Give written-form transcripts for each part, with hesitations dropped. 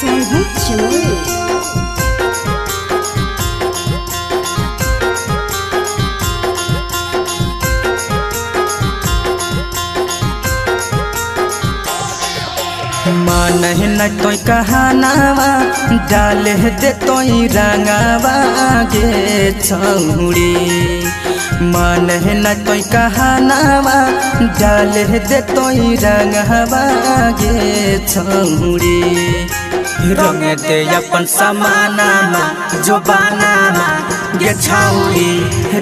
महबूब चमोली। मान न तो कहानावा डाले दे तो रंगावा गे छौड़ी। मान न तो कहानावा डाले दे तो रंगावा गे छौड़ी। रंग दे अपन समानामा जो बानामा गे छौड़ी।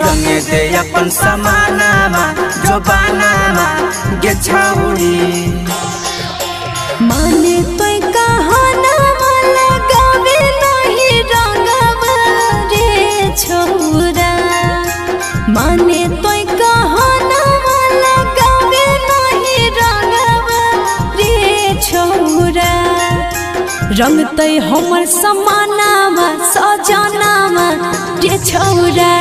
रंग दे अपन समानामा जो बानामा गे छौड़ी। माने तो कहानावा लगावे नहीं रंगवा रे छोरा। माने तो कहानावा लगावे नहीं रंगवा रे छोरा। रंग तय हमर समानावा सजनावा रे छोरा।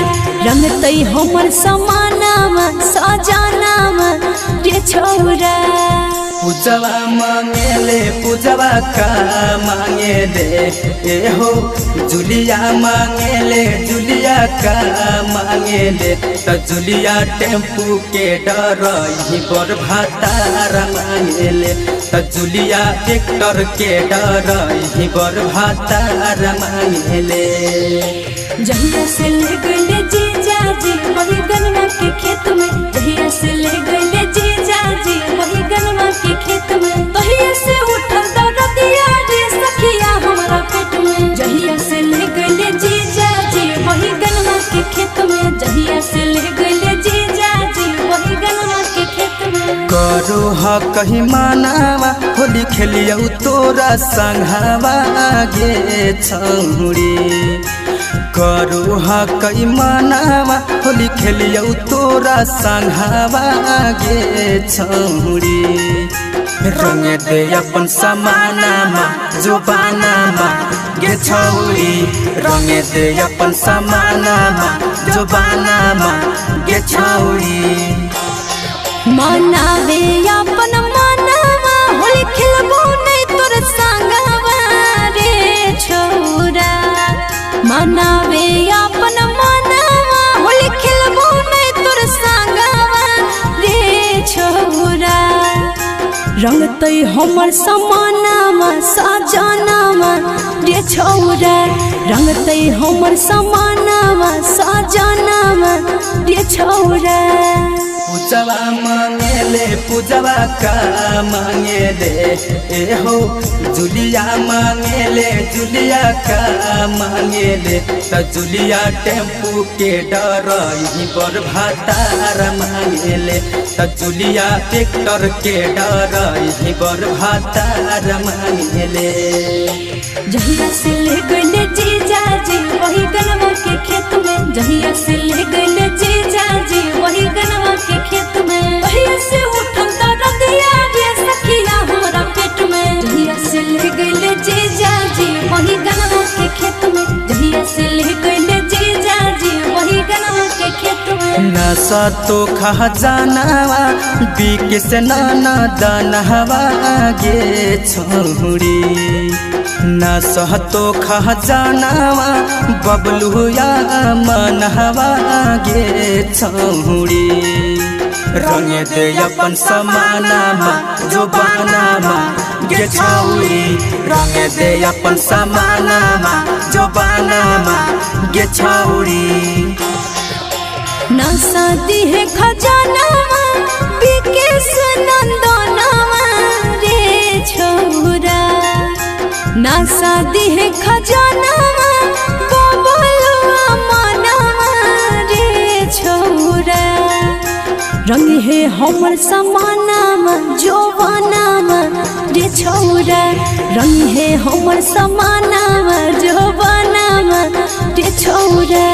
रंग तय हमर समानावा सजनावा रे छोरा। पूजवा मांगेले पूजवा का मांगेले ए हो। जुलिया मांगेले जुलिया का मांगेले तो जुलिया टेम्पू के डरही बर भातार मांगेले। तो जुलिया ट्रैक्टर के डरही बर भातार मांगेले। जहिया से ले गए जीजा जी वही गन्ना के खेत में। जहिया से ले गए जीजा जी वही गन्ना के खेत में। तहिया से उठल दौड़तिया रे सखिया हमारा पेट में। जहिया से ले गए जीजा जी वही गन्ना के खेत में। जहिया से ले गए जीजा जी वही गन्ना के खेत में। करो हा कहीं मानावा होली खेलियो तोरा संघावा गे छौड़ी। करो हा कई मानावा होली खेलियो तोरा संघावा गे छौड़ी। रंग दे अपन समानामा जो बानामा गे छौड़ी। रंग दे अपन समानामा जो बानामा गे छौड़ी। मनावे अपन मनावा होली खेलबो नहीं तोर संगवा रे छोरा। मनावे अपन मनावा होली खेलबो नहीं तोर संगवा रे छोरा। रंग तय हमर समानावा सजनावा रे छोरा। रंग तय हमर समानावा सजनावा रे छोरा। पूजवा मांगेले पूजवा का मांगेले ए हो। जुलिया मांगेले जुलिया का मांगेले तो जुलिया टेम्पू के डरही बर भातार मांगेले। तो जुलिया ट्रैक्टर के डरही बर भातार मांगेले। जहिया से ले गए जीजा जी वही गन्ना के खेत में। जहिया से ले गए जीजा जी वही गन्ना के खेत में। तहिया से उठल दौड़तिया रे सखिया हमारा पेट में। जहिया से ले गए जीजा जी वही गन्ना के खेत में। जहिया से ले गए जीजा जी वही गन्ना के खेत में। नशा तो खा जानावा बीके से नाना दानवा गे छौड़ी। नशा तो खा जानावा बबलुया मनहवा गे छौड़ी। रंग दे अपन समानामा जो बानामा गे छौड़ी। रंग दे अपन समानामा जो बानामा गे छौड़ी। नशा दिहे खजानावा बीके सुनंदनावा रे छोरा। नशा दिहे खजानावा बबलुआ मनावा रे छोरा। रंग है हमर समानामा जो बानामा रे छोरा। रंग है हमर समानामा जो बानामा रे छोरा।